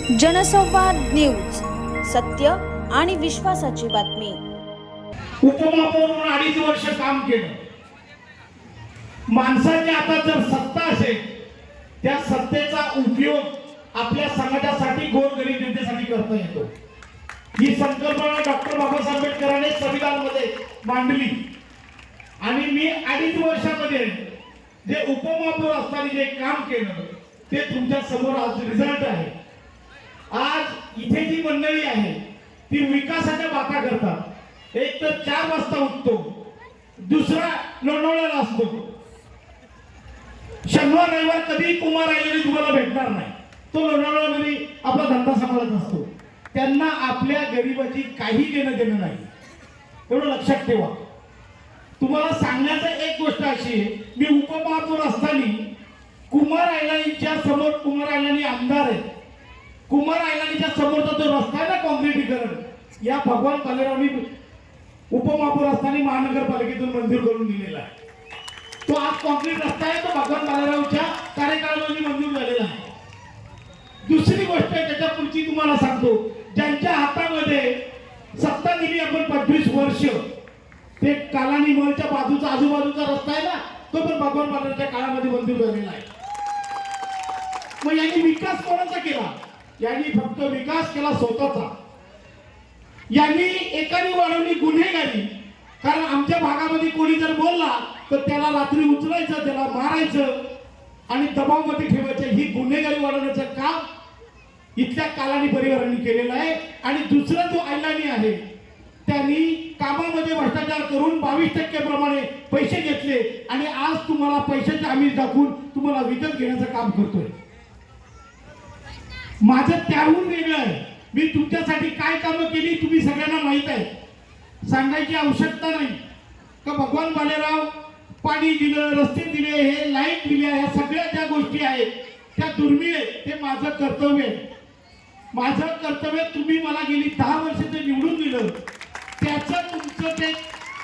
जनसंवाद न्यूज, सत्य आणि विश्वासाची बातमी. उपमहापौर म्हणून 2.5 वर्ष काम केलं. माणसाची आता जर सत्ता असेल, त्या सत्तेचा उपयोग आपल्या समाजासाठी, गोरगरीब जनतेसाठी करता येतो. ही संकल्पना डॉक्टर बाबासाहेब आंबेडकरांनी संविधानामध्ये मांडली आणि मी 2.5 वर्षामध्ये जे उपमहापौर असताना जे काम केलं ते तुमच्या समोर आज रिझल्ट आहे. आज इथे जी मंडळी आहे ती विकासाच्या बाता करतात. एक तर 4 वाजता उठतो, दुसरा लोणावळ्याला असतो. शनिवार रविवार कधी कुमार आलेली तुम्हाला भेटणार नाही. तो लोणावळ्यामध्ये आपला धंदा सांभाळत असतो. त्यांना आपल्या गरिबाची काही घेणं देणं नाही, एवढं लक्षात ठेवा. तुम्हाला सांगण्याचं एक गोष्ट अशी आहे, मी उपमहापौर असताना कुमार आयलांच्या समोर, कुमार आयलांनी आमदार आहे, कुमार आयलांच्या समोरचा जो रस्ता आहे ना काँक्रिटीकरण, या भगवान पालेरावनी उपमहापौर असताना महानगरपालिकेतून मंजूर करून दिलेला आहे. तो आज काँक्रीट रस्ता आहे, तो भगवान पालेरावच्या कार्यकाळामध्ये मंजूर झालेला आहे. दुसरी गोष्ट त्याच्या पुढची तुम्हाला सांगतो, ज्यांच्या हातामध्ये सत्ता दिली आपण 25 वर्ष, ते कालानी मॉलच्या बाजूचा आजूबाजूचा रस्ता आहे ना, तो पण भगवान पालेरावच्या काळामध्ये मंजूर झालेला आहे. मग यांनी विकास कोणाचा केला? यांनी फक्त विकास केला स्वतःचा. यांनी एकाने वाढवली गुन्हेगारी. कारण आमच्या भागामध्ये कोणी जर बोलला तर त्याला रात्री उचलायचं, त्याला मारायचं आणि दबावमध्ये ठेवायचं. ही गुन्हेगारी वाढवण्याचं काम इथल्या कालानी परिवारांनी केलेलं आहे. आणि दुसरा जो आयलानी आहे त्यांनी कामामध्ये भ्रष्टाचार करून 22% प्रमाणे पैसे घेतले आणि आज तुम्हाला पैशाचे आमिष दाखवून तुम्हाला विकत घेण्याचं काम करतोय. माझं त्याहून वेगळं आहे. मी तुमच्यासाठी काय कामं केली तुम्ही सगळ्यांना माहित आहे, सांगायची आवश्यकता नाही. का भगवान बालेराव पाणी दिलं, रस्ते दिले, हे लाईट दिल्या, ह्या सगळ्या ज्या गोष्टी आहेत त्या दुर्मिळ आहे. ते माझं कर्तव्य आहे. माझं कर्तव्य तुम्ही मला गेली 10 वर्ष ते निवडून दिलं, त्याचं तुमचं ते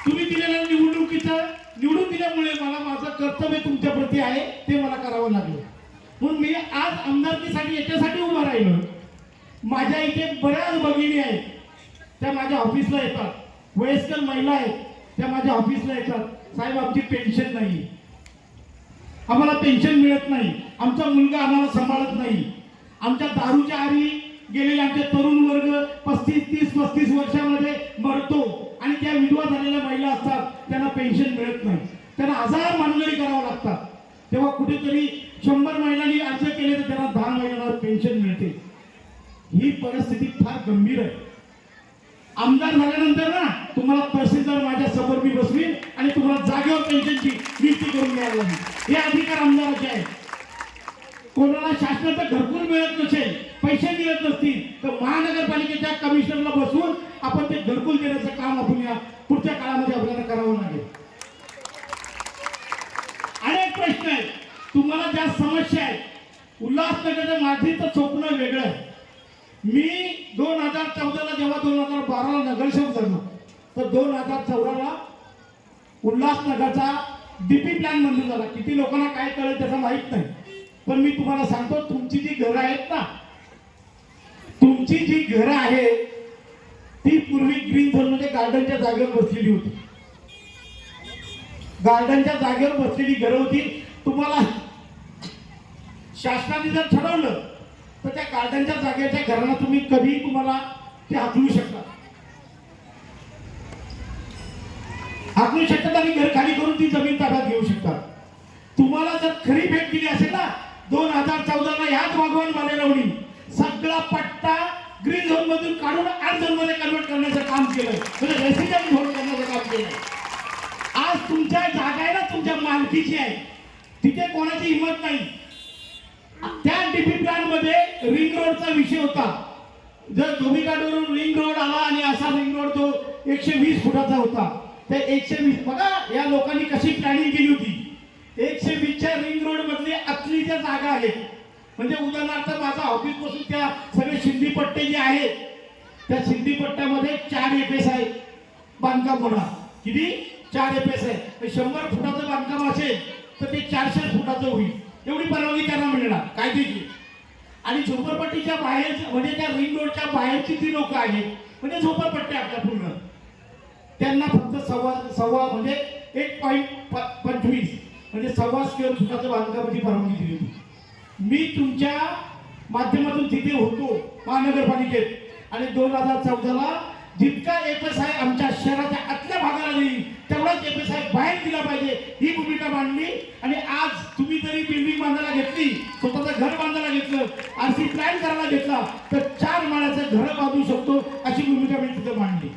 तुम्ही दिलेलं निवडून दिल्यामुळे मला माझं कर्तव्य तुमच्या प्रती आहे ते मला करावं लागलं. म्हणून मी आज आमदारकीसाठी याच्यासाठी उभा राहिलो. माझ्या इथे बऱ्याच भगिनी आहेत, त्या माझ्या ऑफिसला येतात. वयस्कर महिला आहेत, त्या माझ्या ऑफिसला येतात. साहेब आमची पेन्शन नाही, आम्हाला पेन्शन मिळत नाही, आमचा मुलगा आम्हाला सांभाळत नाही, आमच्या दारूच्या आरी गेलेले आमचे तरुण वर्ग 35 वर्षामध्ये मरतो आणि त्या विधवा झालेल्या महिला असतात, त्यांना पेन्शन मिळत नाही, त्यांना 1000 मानगडी करावं लागतात. तेव्हा कुठेतरी 100 महिलांनी अर्ज केले तर त्यांना 10 महिन्याला पेन्शन मिळते. ही परिस्थिती फार गंभीर आहे. आमदार झाल्यानंतर ना तुम्हाला तहसीलदार माझ्या समोर मी बसवीन आणि तुम्हाला जागेवर पेन्शनची नियुक्ती करून द्यायला लागेल. हे अधिकार आमदाराचे आहेत. कोणाला शासनाचं घरकुल मिळत नसेल, पैसे मिळत नसतील तर महानगरपालिकेच्या कमिशनरला बसवून आपण ते घरकुल देण्याचं काम आपण या पुढच्या काळामध्ये आपल्याला करावं लागेल. अनेक प्रश्न आहेत, तुम्हाला ज्या समस्या आहेत. उल्हासनगरच्या माझीचं स्वप्न वेगळं आहे. मी 2014ला जेव्हा 2012ला नगरसेवक झालो तर 2014ला उल्हासनगरचा डीपी प्लॅन मंजूर झाला. किती लोकांना काय कळेल त्याचं माहित नाही, पण मी तुम्हाला सांगतो, तुमची जी घरं आहेत ना, तुमची जी घरं आहेत ती पूर्वी ग्रीन झोन मध्ये गार्डनच्या जागेवर बसलेली होती. गार्डनच्या जागेवर बसलेली घरं होती. तुम्हाला शासनाने जर ठरवलं तर त्या गार्डनच्या जागेच्या घरांना तुम्ही कधी तुम्हाला ते हाकलू शकता आणि घर खाली करून ती जमीन ताब्यात घेऊ शकतात. तुम्हाला जर खरी भेट दिली असेल ना 2014ला ह्याच भगवान बालेरावनी सगळा पट्टा ग्रीन झोन मधून काढून आर झोन मध्ये कन्वर्ट करण्याचं काम केलं, म्हणजे रेसिडेंट झोन करण्याचं काम केलं. आज तुमच्या जागा आहे ना, तुमच्या मालकीची आहे, तिथे कोणाची हिंमत नाही. त्या डीपी प्लॅन मध्ये रिंग रोडचा विषय होता. जर धोबीघाटवरून रिंग रोड आला आणि असा रिंग रोड तो 120 फुटाचा होता. त्या 120 बघा या लोकांनी कशी प्लॅनिंग केली होती. 120च्या रिंग रोड मधले आतलीच्या जागा आहेत. म्हणजे उदाहरणार्थ माझा ऑफिस पासून त्या सगळे शिंदी पट्टे जे आहेत त्या शिंदी पट्ट्यामध्ये 4 एफएस आहे बांधकाम होणार. किती? 4 एफएस आहे. 100 फुटाचं बांधकाम असेल तर ते 400 फुटाचं होईल. एवढी परवानगी त्यांना मिळणार कायदेशीर. आणि झोपडपट्टीच्या बाहेर म्हणजे त्या रिंग रोडच्या बाहेरची जी लोक आहेत म्हणजे झोपडपट्टी आपल्या पूर्ण त्यांना फक्त सव्वा म्हणजे 1.25 म्हणजे सव्वा स्क्वेअर फुटाचं बांधकामाची परवानगी दिली होती. मी तुमच्या माध्यमातून तिथे होतो महानगरपालिकेत आणि 2014ला जितका FSI आमच्या शहराच्या आतल्या भागाला देईल तेवढाच FSI बाहेर दिला पाहिजे ही भूमिका मांडली. आणि आज तुम्ही जरी बिल्डिंग बांधायला घेतली, स्वतःचं घर बांधायला घेतलं, RC प्लॅन करायला घेतला तर 4 माळ्याचं घर बांधू शकतो अशी भूमिका मी तिथे मांडली.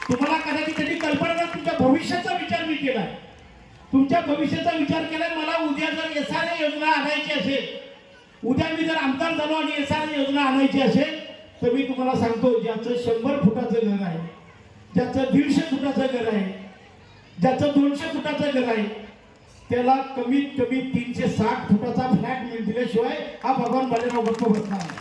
तुम्हाला कदाचित त्याची कल्पना नाही, तुमच्या भविष्याचा विचार मी केलाय, तुमच्या भविष्याचा विचार केलाय. मला उद्या जर SRA योजना आणायची असेल, उद्या मी जर आमदार झालो आणि SRA योजना आणायची असेल तर मी तुम्हाला सांगतो, ज्याचं 100 फुटाचं घर आहे, ज्याचं 150 फुटाचं घर आहे, ज्याचं 200 फुटाचं घर आहे त्याला कमीत कमी 360 फुटाचा फ्लॅट दिल्याशिवाय हा भगवान बालेराव गप्प बसणार नाही.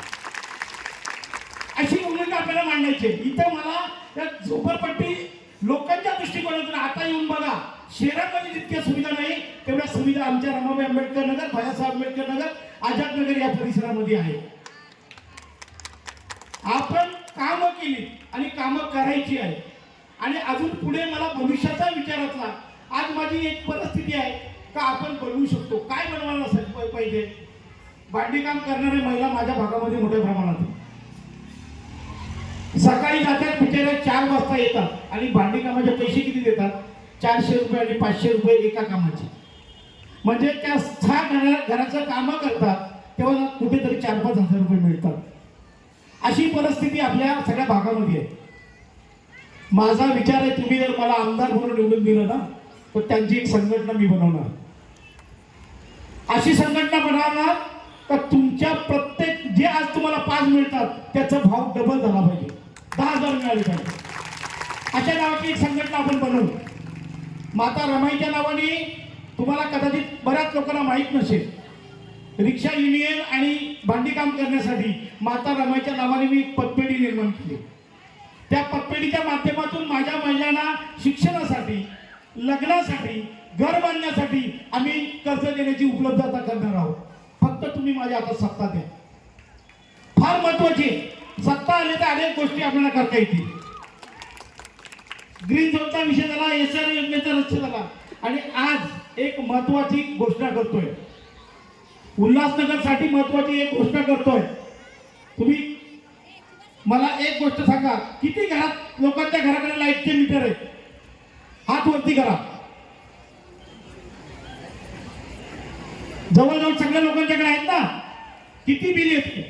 अशी भूमिका आपल्याला मांडायची. इथं मला त्या झोपडपट्टी लोकांच्या दृष्टिकोनातून आता येऊन बघा, शहरामध्ये जितक्या सुविधा नाही तेवढ्या सुविधा आमच्या रमाबाई आंबेडकर नगर, भैयासाहेब आंबेडकर नगर, आझाद नगर या परिसरामध्ये आहे. आपण कामं केली आणि कामं करायची आहे. आणि अजून पुढे मला भविष्याचा विचार असला, आज माझी एक परिस्थिती आहे का आपण बनवू शकतो. काय बनवायला पाहिजे? भांडीकाम करणारे महिला माझ्या भागामध्ये मोठ्या प्रमाणात आहे. सकाळी जातात बिचारे 4 वाजता येतात आणि भांडीकामाचे पैसे किती देतात? 400 रुपये आणि 500 रुपये एका कामाचे. म्हणजे त्या 6 घराचं कामं करतात तेव्हा कुठेतरी 4-5 हजार रुपये मिळतात. अशी परिस्थिती आपल्या सगळ्या भागामध्ये आहे. माझा विचार आहे, तुम्ही जर मला आमदार म्हणून निवडून दिलं ना तर त्यांची एक संघटना मी बनवणार. अशी संघटना बनवणार तर तुमच्या प्रत्येक जे आज तुम्हाला 5 मिळतात त्याचा भाव डबल झाला पाहिजे, 10,000 मिळाले पाहिजे. अशा नावाची एक संघटना आपण बनवू. माता रमाईच्या नावाने तुम्हाला कदाचित बऱ्याच लोकांना माहीत नसेल, रिक्षा युनियन आणि भांडीकाम करण्यासाठी माता रमाईच्या नावाने मी पतपेढी निर्माण केली. त्या पतपेढीच्या माध्यमातून माझ्या महिलांना शिक्षणासाठी, लग्नासाठी, घर बांधण्यासाठी आम्ही कर्ज देण्याची उपलब्धता करणार आहोत. फक्त तुम्ही माझ्या हातात सत्ता द्या. फार महत्वाची सत्ता आली तर अनेक गोष्टी आपल्याला करता येतील. ग्रीन झोनचा विषय झाला, SRA योजनेचा रस्ते झाला. आणि आज एक महत्वाची घोषणा करतोय, उल्हासनगरसाठी महत्वाची एक घोषणा करतोय. तुम्ही मला एक गोष्ट सांगा, किती घरात लोकांच्या घराकडे लाईटचे मीटर आहेत? हात वरती करा. जवळजवळ सगळ्या लोकांच्याकडे आहेत ना? किती बिल येते?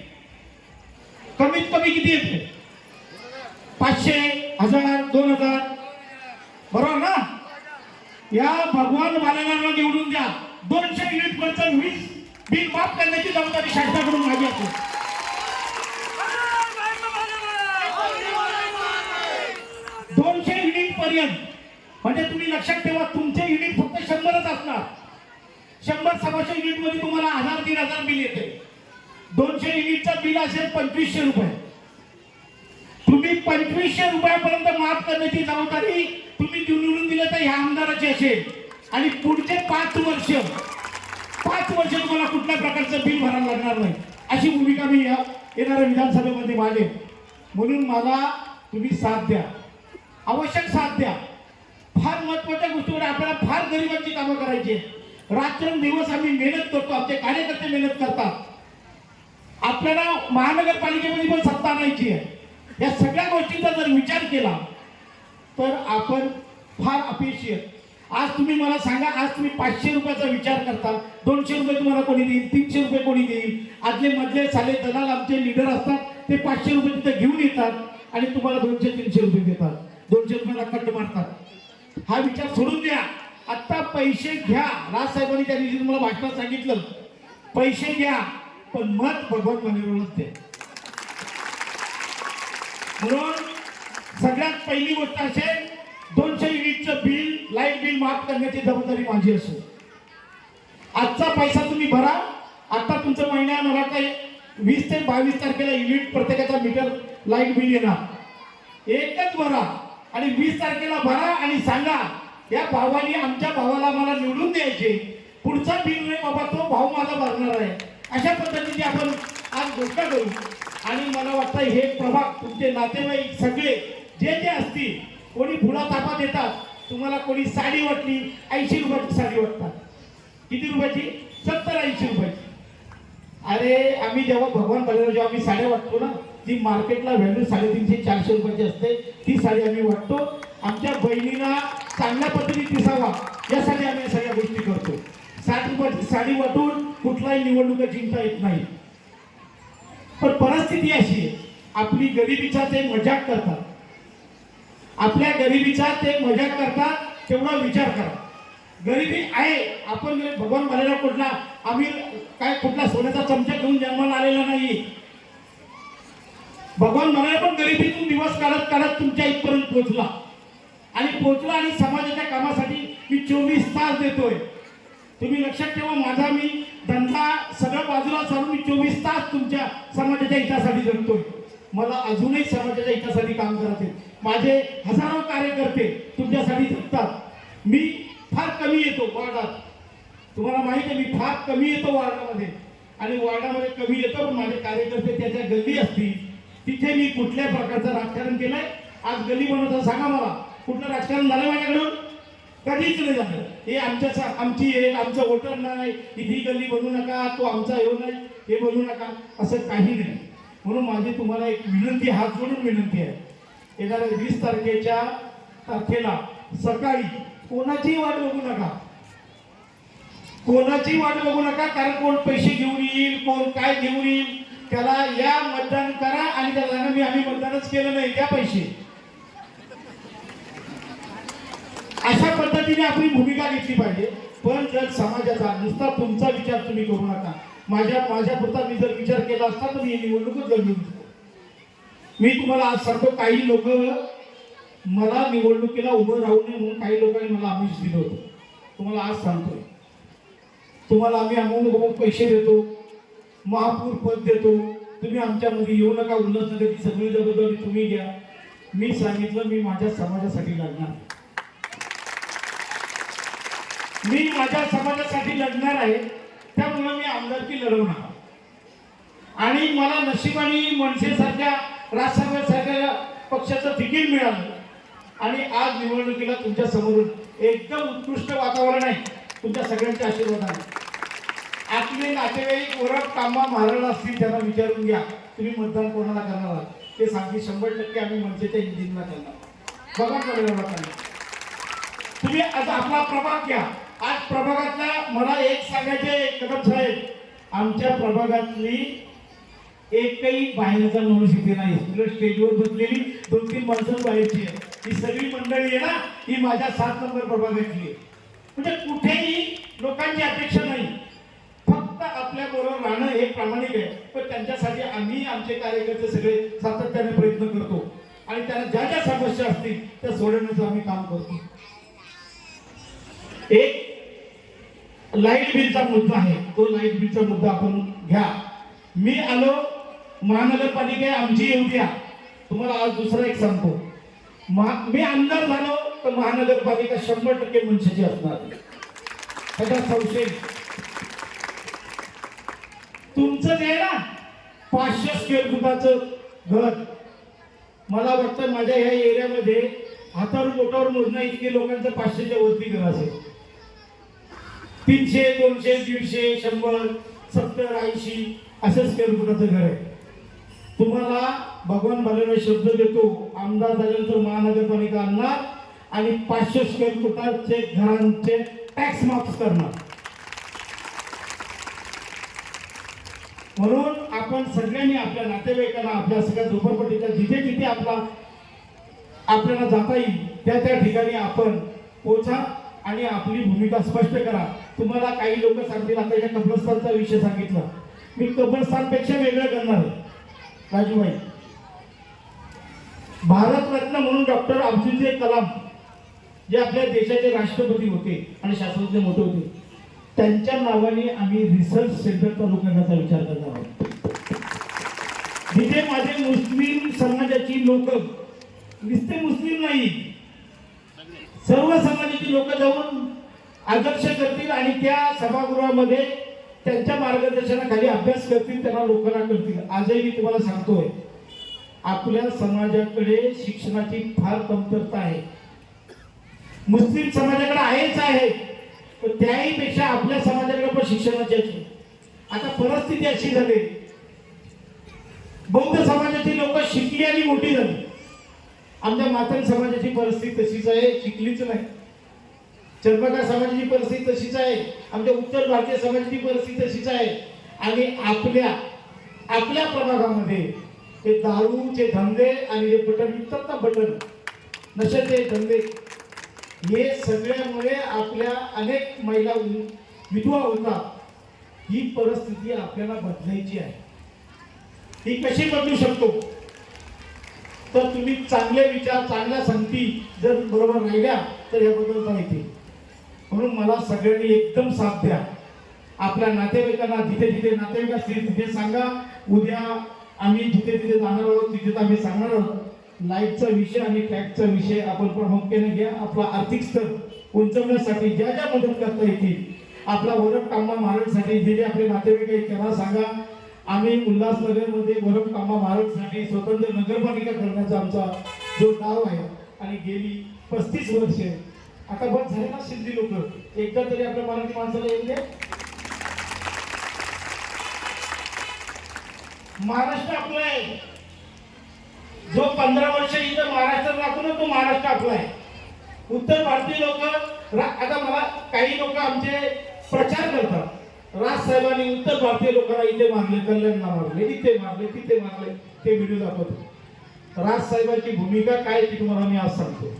कमीत कमी किती येते? 500, 1000, 2000, बरोबर ना? या भगवान बालेरावला निवडून द्या. 200 युनिट पर्यंत 20 बिल माफ करण्याची जबाबदारी शासनाकडून माझी असेल. 200 युनिट पर्यंत म्हणजे तुम्ही लक्षात ठेवा, तुमचे युनिट फक्त 100च असणार. 100-125 युनिट मध्ये तुम्हाला 1000-1500 बिल येते. 200 युनिटचं बिल असेल 2500 रुपये. तुम्ही 2500 रुपयापर्यंत माफ करण्याची जबाबदारी तुम्ही निवडून दिलं तर ह्या आमदाराची असेल. आणि पुढचे 5 वर्ष तुम्हाला कुठल्या प्रकारचं बिल भरायला लागणार नाही, अशी भूमिका मी येणाऱ्या विधानसभेमध्ये मांडेन. म्हणून मला तुम्ही साथ द्या, आवश्यक साथ द्या. फार महत्वाच्या गोष्टीवर आपल्याला फार गरिबांची कामं करायची. रात्रंदिवस आम्ही मेहनत करतो, आमचे कार्यकर्ते मेहनत करतात. आपल्याला महानगरपालिकेमध्ये पण सत्ता आणायची आहे. या सगळ्या गोष्टींचा जर विचार केला तर आपण फार अपयशी आहे. आज तुम्ही मला सांगा, आज तुम्ही 500 रुपयाचा विचार करता, 200 रुपये तुम्हाला कोणी देईल, 300 रुपये कोणी देईल. आदले मधले साले दलाल आमचे लीडर असतात, ते 500 रुपये तिथे घेऊन येतात आणि तुम्हाला 200-300 रुपये देतात, 200 रुपयाला कट मारतात. हा विचार सोडून द्या. आता पैसे घ्या. राजसाहेबांनी त्या दिवशी तुम्हाला भाषणात सांगितलं, पैसे घ्या पण मत भगवान बालेरावलाच द्या. म्हणून सगळ्यात पहिली गोष्ट असेल, 200 युनिटचं बिल, लाईट बिल माफ करण्याची जबाबदारी माझी असेल. आजचा पैसा तुम्ही भरा. आता तुमचं महिन्या मला काय 20 ते 22 तारखेला युनिट प्रत्येकाचा मीटर लाईट बिल येणार. एकच भरा आणि 20 तारखेला भरा आणि सांगा, या भावाने आमच्या भावाला मला निवडून द्यायचे, पुढचा बिल नाही बाबा, तो भाऊ माझा भरणार आहे. अशा पद्धतीने आपण आज गोष्ट करू. आणि मला वाटतं हे प्रभाग तुमचे नातेवाईक सगळे जे जे असतील, कोणी फुला तापा देतात तुम्हाला, कोणी साडी वाटली 80 रुपयाची साडी वाटतात. किती रुपयाची? 70-80 रुपयाची. अरे आम्ही जेव्हा भगवान बलिराव जेव्हा आम्ही साड्या वाटतो ना, ती मार्केटला व्हॅल्यू 350-400 रुपयाची असते. ती साडी आम्ही वाटतो. आमच्या बहिणींना चांगल्या पद्धतीने दिसावा यासाठी आम्ही या सगळ्या गोष्टी करतो. 60 रुपयाची साडी वाटून कुठलाही निवडणुका जिंकता येत नाही. पण परिस्थिती अशी आहे, आपली गरिबीचा ते मजाक करतात. आपल्या गरिबीचा ते मजाक करतात. तेवढा विचार करा. गरिबी आहे. आपण भगवान बलिराव कुठला आम्ही काय कुठला सोन्याचा चमचा घेऊन जन्माला आलेला नाही. भगवान बलिराव पण गरिबीतून दिवस काढत काढत तुमच्या इथपर्यंत पोहोचला. आणि समाजाच्या कामासाठी मी 24 तास देतोय. तुम्ही लक्षात ठेवा, माझा मी धंदा सगळं बाजूला सोडून मी 24 तास तुमच्या समाजाच्या हितासाठी जगतोय. मला अजूनही समाजाच्या हितासाठी काम करायचे. माझे हजारो कार्यकर्ते तुमच्यासाठी जगतात. मी फार कमी येतो वार्डात. तुम्हाला माहिती आहे, मी फार कमी येतो वार्डामध्ये. आणि वार्डामध्ये कमी येतो, पण माझे कार्यकर्ते त्याच्या गल्ली असतील तिथे मी कुठल्या प्रकारचं राजकारण केलंय? आज गल्ली बनवता सांगा मला, कुठलं राजकारण झालं माझ्याकडून? कधीच नाही झालं. हे आमची एक आमचं वोटर नाही, ही गल्ली बनवू नका, तो आमचा हे नाही, हे बनवू नका, असं काही नाही. म्हणून माझी तुम्हाला एक विनंती, हात जोडून विनंती आहे, येणाऱ्या 20 तारखेला सकाळी कोणाची वाट बघू नका. कोणाची वाट बघू नका. कारण कोण पैसे घेऊन येईल, कोण काय घेऊन येईल, त्याला या मतदान करा. आणि त्याला सांगा मी आम्ही मतदानच केलं नाही, द्या पैसे. अशा पद्धतीने आपली भूमिका घेतली पाहिजे. पण जर समाजाचा नुसता तुमचा विचार तुम्ही करू नका. माझ्यापुरता मी जर विचार केला असता तर मी निवडणूकच लढवली होती. मी तुम्हाला आज सांगतो, काही लोक मला निवडणुकीला उभं राहू नये म्हणून काही लोकांनी मला आमिष दिलं होतं. तुम्हाला आज सांगतोय, तुम्हाला आम्ही अमुक पैसे देतो, महापौर पद देतो, तुम्ही आमच्यामध्ये येऊ नका, उल्हासनगरची सगळी जबाबदारी तुम्ही घ्या. मी सांगितलं मी माझ्या समाजासाठी लढणार. मी माझ्या समाजासाठी लढणार आहे. त्यामुळे मी आमदारकी लढवणार. आणि मला नशिबाने मनसेसारख्या राजसाहेबांसारख्या पक्षाचं तिकीट मिळालं. आणि आज निवडणुकीला तुमच्या समोरून एकदम उत्कृष्ट वातावरण आहे. तुमच्या सगळ्यांच्या आशीर्वादाने आपले नातेवाईक ओरख कामा महाराज असतील त्यांना विचारून घ्या, तुम्ही मतदान कोणाला करणार आहात. ते सांगतील 100% आम्ही मनसेच्या इंजिनला करणार. बघा करणार तुम्ही. आता आपला प्रभाग घ्या. आज प्रभागातला मला एक सांगायचे कदम साहेब, आमच्या प्रभागातली एकही बाहेरचा माणूस इथे नाही. स्टेजवर बसलेली 2-3 माणसं बाहेरची आहे. ही सगळी मंडळी आहे ना, ही माझ्या 7 नंबर प्रभागातली आहे. म्हणजे कुठेही लोकांची अपेक्षा नाही, फक्त आपल्या बरोबर राहणं हे प्रामाणिक आहे. पण त्यांच्यासाठी आम्ही आमचे कार्यकर्ते सगळे सातत्याने प्रयत्न करतो. आणि त्यांना ज्या ज्या समस्या असतील त्या सोडवण्याचं आम्ही काम करतो. एक लाईट बिलचा मुद्दा आहे, तो लाईट बिलचा मुद्दा आपण घ्या. मी आलो महानगरपालिका आमची येऊ द्या. तुम्हाला आज दुसरा एक सांगतो, मी आमदार झालो तर महानगरपालिका 100% मनसेची असणार, त्याचा संशय. तुमचं जे आहे ना 500 स्क्वेअर फुटाचं घर, मला वाटतं माझ्या ह्या एरियामध्ये हातावर बोटावर मोजण्या इतके लोकांचं 500च्या वरती घर असेल. 300, 200, 150, 100, 70, 80 असं स्क्वेअर फुटाचं घर आहे. तुम्हाला भगवान बलिराव शब्द देतो, आमदार झाल्यानंतर महानगरपालिका आणणार आणि 500 स्क्वेअर फुटाचे घरांचे टॅक्स माफ करणार. म्हणून आपण सगळ्यांनी आपल्या नातेवाईकांना, आपल्या सगळ्या झोपडपट्टीच्या जिथे जिथे आपल्याला जाता येईल त्या त्या ठिकाणी आपण पोचा आणि आपली भूमिका स्पष्ट करा. तुम्हाला काही लोक सांगतील, आता या कब्रस्तानचा विषय सांगितला, मी कब्रस्तानपेक्षा वेगळं करणार आहे. राजूभाई, भारतरत्न म्हणून डॉक्टर अब्दुल कलाम जे आपल्या देशाचे राष्ट्रपती होते आणि शास्त्रज्ञ मोठे होते, त्यांच्या नावाने आम्ही रिसर्च सेंटर चालू करण्याचा विचार करणार आहोत. जिथे माझे मुस्लिम समाजाची लोक, नुसते मुस्लिम नाही, सर्व समाजाची लोक जाऊन आदर्श करतील आणि त्या सभागृहामध्ये त्यांच्या मार्गदर्शनाखाली अभ्यास करतील, त्यांना लोकांना करतील. आजही मी तुम्हाला सांगतोय, आपल्या समाजाकडे शिक्षणाची फार कमतरता आहे. मुस्लिम समाजाकडे आहेच आहे, पण त्याही पेक्षा आपल्या समाजाकडे पण शिक्षणाची आहे. आता परिस्थिती अशी झाली, बौद्ध समाजाची लोक शिकली आणि मोठी झाली. आमच्या मातंग समाजाची परिस्थिती तशीच आहे, शिकलीच नाही. चर्मकार समाजाची परिस्थिती तशीच आहे, आमच्या उत्तर भारतीय समाजाची परिस्थिती तशीच आहे. आणि आपल्या प्रभागामध्ये ते दारूचे धंदे आणि जे बटन विकतात ना, बटन नशेचे धंदे, हे सगळ्यामुळे आपल्या अनेक महिला विधवा होतात. ही परिस्थिती आपल्याला बदलायची आहे. ही कशी बदलू शकतो? तर तुम्ही चांगले विचार, चांगल्या संगती जर बरोबर राहिल्या तर हे बदलता येते. म्हणून मला सगळ्यांनी एकदम साथ द्या. आपल्या नातेवाईकांना जिथे जिथे नातेवाईक असतील तिथे सांगा. उद्या आम्ही जिथे जिथे जाणार आहोत तिथे आम्ही सांगणार आहोत. लाईटचा विषय आणि टॅक्सचा विषय आपण प्रामुख्याने घ्या. आपला आर्थिक स्तर उंचवण्यासाठी ज्या ज्या मदत करता येतील, आपला वरप कामा महाराजसाठी जे जे आपले नातेवाईक आहेत त्यांना सांगा. आम्ही उल्हासनगरमध्ये वरप कामा महाराजसाठी स्वतंत्र नगरपालिका करण्याचा आमचा जो डाव आहे आणि गेली 35 वर्षे आता बस झाले ना सिंधी लोक, एकदा तरी आपल्या मराठी माणसाला येऊ दे. महाराष्ट्र आपला आहे. जो 15 वर्ष इथं महाराष्ट्रात राहतो ना, तो महाराष्ट्र आपला आहे. उत्तर भारतीय लोक आता मला काही लोक आमचे प्रचार करतात, राज साहेबांनी उत्तर भारतीय लोकांना इथे मारले, कल्याणला मारले, इथे मारले, तिथे मारले, ते व्हिडिओ दाखवतो. राज साहेबांची भूमिका काय ती तुम्हाला मी आज सांगतो.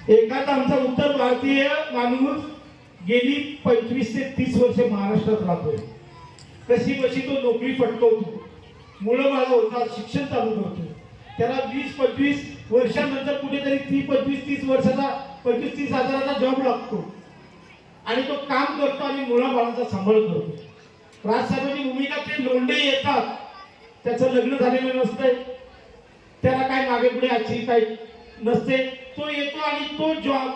एखादा आमचा उत्तर भारतीय माणूस गेली 25 ते 30 वर्ष महाराष्ट्रात राहतोय. कशी कशी तो नोकरी पटकवतो, मुलं बाळ होतात, शिक्षण चालू करतो. त्याला 20-25 वर्षानंतर कुठेतरी 25-30 वर्षाचा 25-30 हजाराचा जॉब लागतो आणि तो काम करतो आणि मुलाबाळांचा सांभाळ करतो. राजसाहेबांची भूमिका, ते लोंढे येतात, त्याचं लग्न झालेलं नसतंय, त्याला काय मागे पुढे आजची काय नसते, तो येतो आणि तो जॉब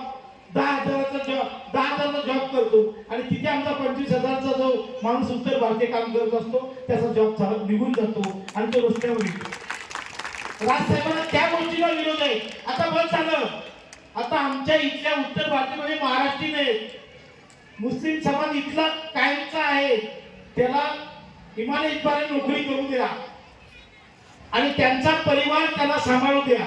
10,000चा जॉब करतो आणि तिथे आमचा 25,000चा जो माणूस उत्तर भारतीय काम करत असतो त्याचा जॉब निघून जातो आणि तो रस्त्यावर येतो. राजसाहेबांना त्या गोष्टीला विरोध आहे. आता बस झालं, आता आमच्या इथल्या उत्तर भारतामध्ये महाराष्ट्रीयन आहेत, मुस्लिम समाज इथला कायमचा आहे, त्याला हिमालयात नोकरी करू द्या आणि त्यांचा परिवार त्याला सांभाळू द्या.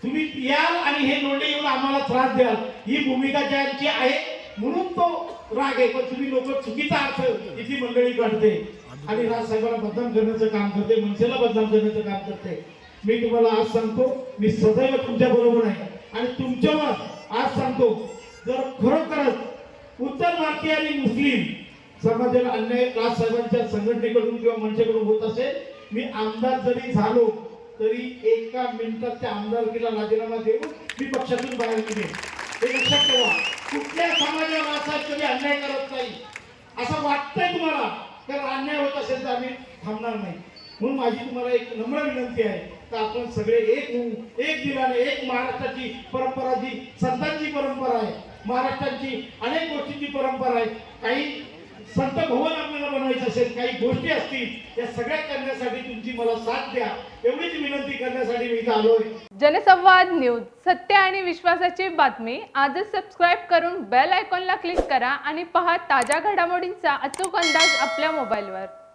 तुम्ही याल आणि हे लोंढे येऊन आम्हाला त्रास द्याल, ही भूमिका ज्यांची आहे म्हणून तो राग आहे. पण तुम्ही लोक चुकीचा अर्थ इथली मंडळी काढते आणि राजसाहेबांना बदनाम करण्याचं काम करते, मनसेला बदनाम करण्याचं काम करते. मी तुम्हाला आज सांगतो, मी सदैव तुमच्या बरोबर आहे आणि तुमच्यावर आज सांगतो, जर खरोखरच उत्तर भारतीय आणि मुस्लिम समाजाला अन्याय राजसाहेबांच्या संघटनेकडून किंवा मनसेकडून होत असेल, मी आमदार जरी झालो तरी एका मिनिटात त्या आमदारकीला राजीनामा देऊन मी पक्षातून बाहेर निघेन. हे लक्षात ठेवा. कुठल्या समाजाला राजसाहेब कधी अन्याय करत नाही असं वाटतंय तुम्हाला, तर अन्याय होत असेल तर आम्ही थांबणार नाही. म्हणून माझी तुम्हाला एक नम्र विनंती आहे तर आपण सगळे एक होऊ, एक दिलाने, एक महाराष्ट्राची परंपरा जी संतांची परंपरा आहे, महाराष्ट्राची अनेक गोष्टींची परंपरा आहे. काही संत भवन आपल्याला बनवायचं असेल, काही गोष्टी असतील, या सगळ्या करण्यासाठी तुमची मला साथ द्या एवढीच विनंती करण्यासाठी मी इथं आलोय. जनसंवाद न्यूज, सत्य आणि विश्वासाची बातमी. आजच सबस्क्राईब करून बेल आयकॉनला क्लिक करा आणि पहा ताज्या घडामोडींचा अचूक अंदाज आपल्या मोबाईलवर.